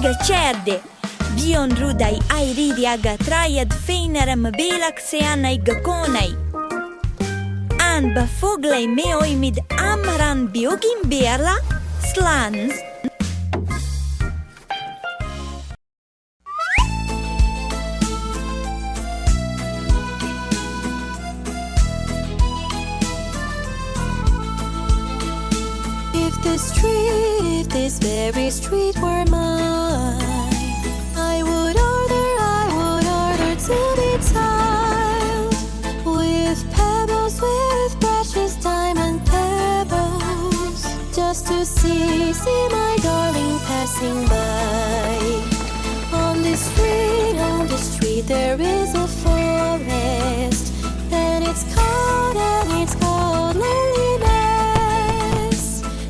ga Cairde. Bhíonn rúdaí éirí aga tráiad féinar am bhealach séanna ga cónaí. An ba Foghlaim nóiméad Amhráin beagin béarla, slans. If this very street were mine, I would order to be tiled with pebbles, with precious diamond pebbles, just to see my darling passing by. On this street there is a forest, and it's called loneliness.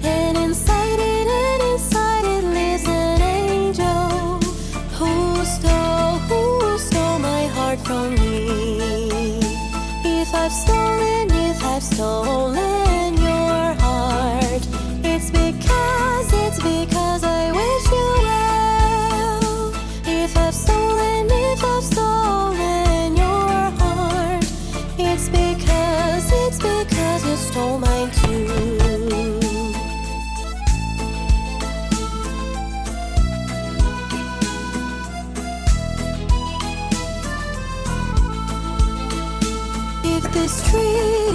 And inside it lives an angel who stole my heart from me. If I've stolen your heart, it's because I wish you well. If I've stolen your heart, it's because you stole mine too.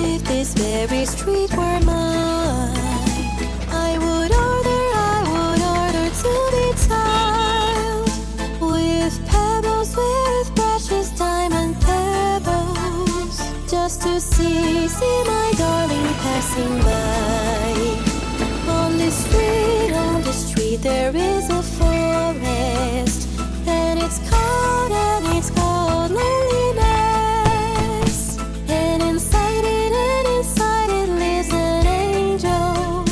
If this very street were mine, I would order to be tiled with pebbles, with precious diamond pebbles, just to see my darling passing by. On this street there is a forest, and it's called loneliness. And inside it lives an angel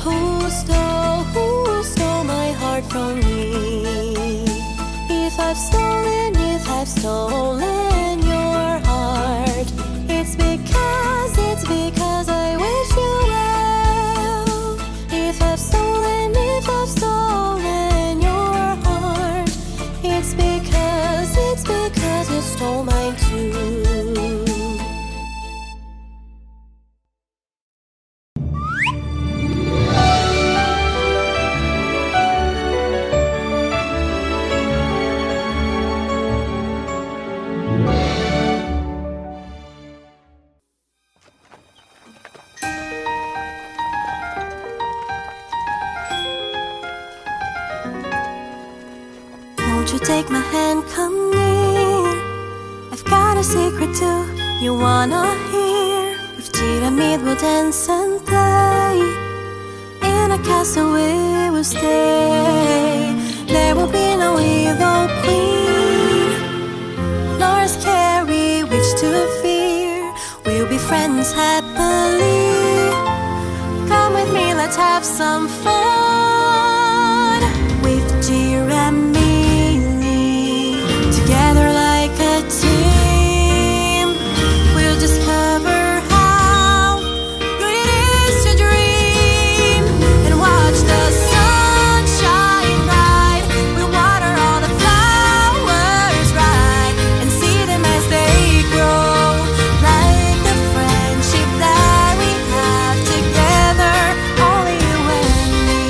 who stole my heart from me. If I've stolen your heart, it's because I wish you well. If I've stolen your heart, it's because you stole mine too. Won't you take my hand, come near? I've got a secret too, you wanna hear. With Giramille we'll dance and play, in a castle we will stay. There will be no evil queen, nor a scary witch to fear. We'll be friends happily. Come with me, let's have some fun. With Giramille, together like a team, we'll discover how good it is to dream and watch the sun shine bright. We'll water all the flowers right and see them as they grow, like the friendship that we have together, only you and me.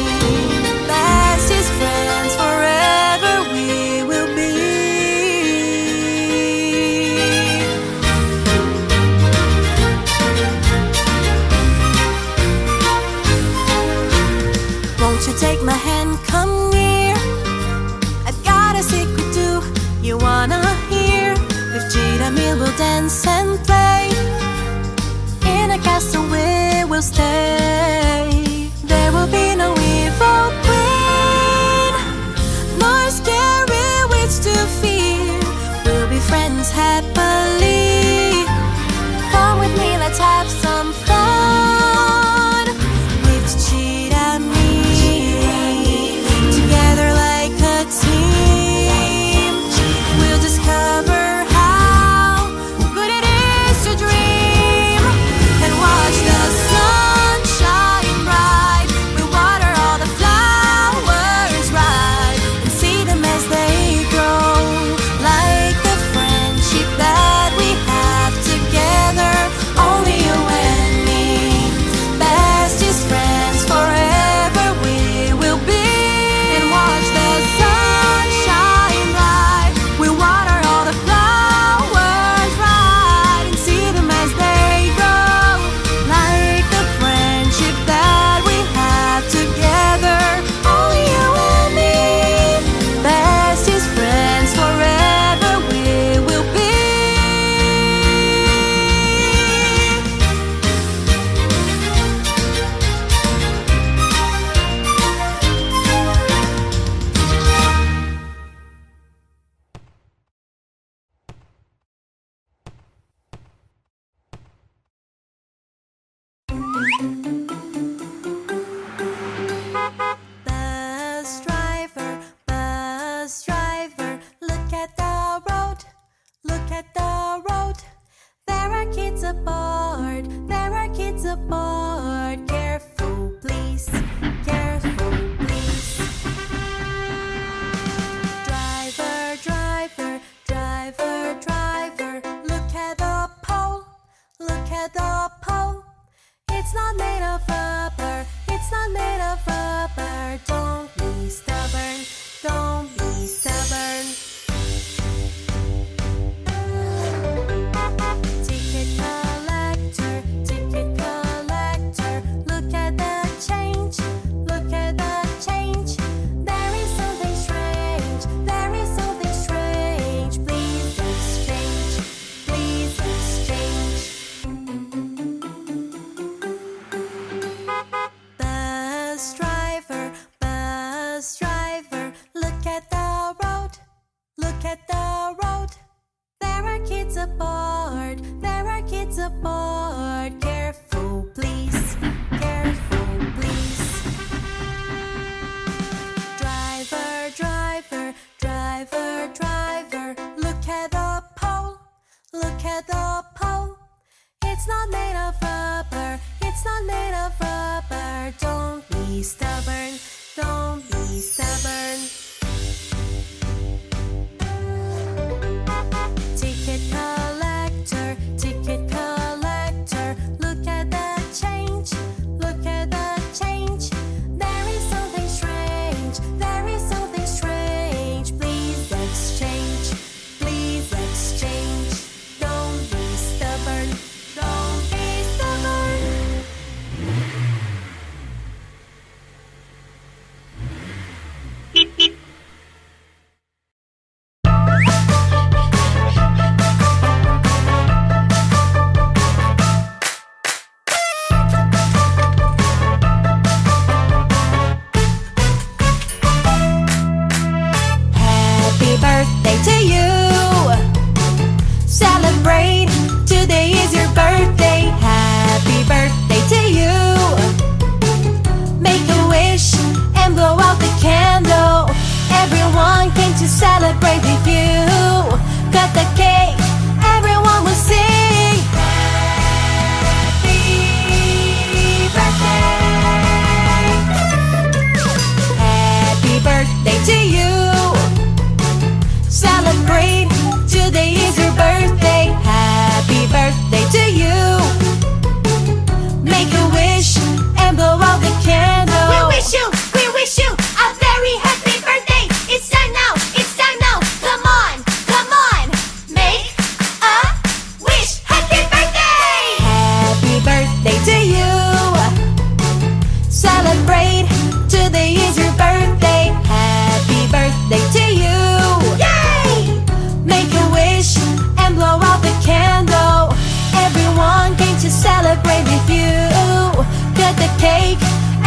cake.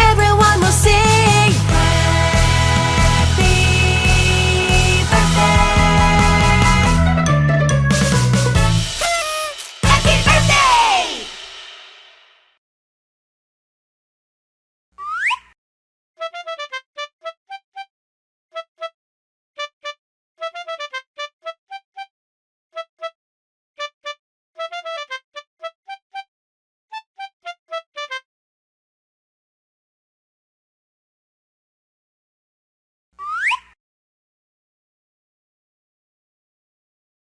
Everyone will sing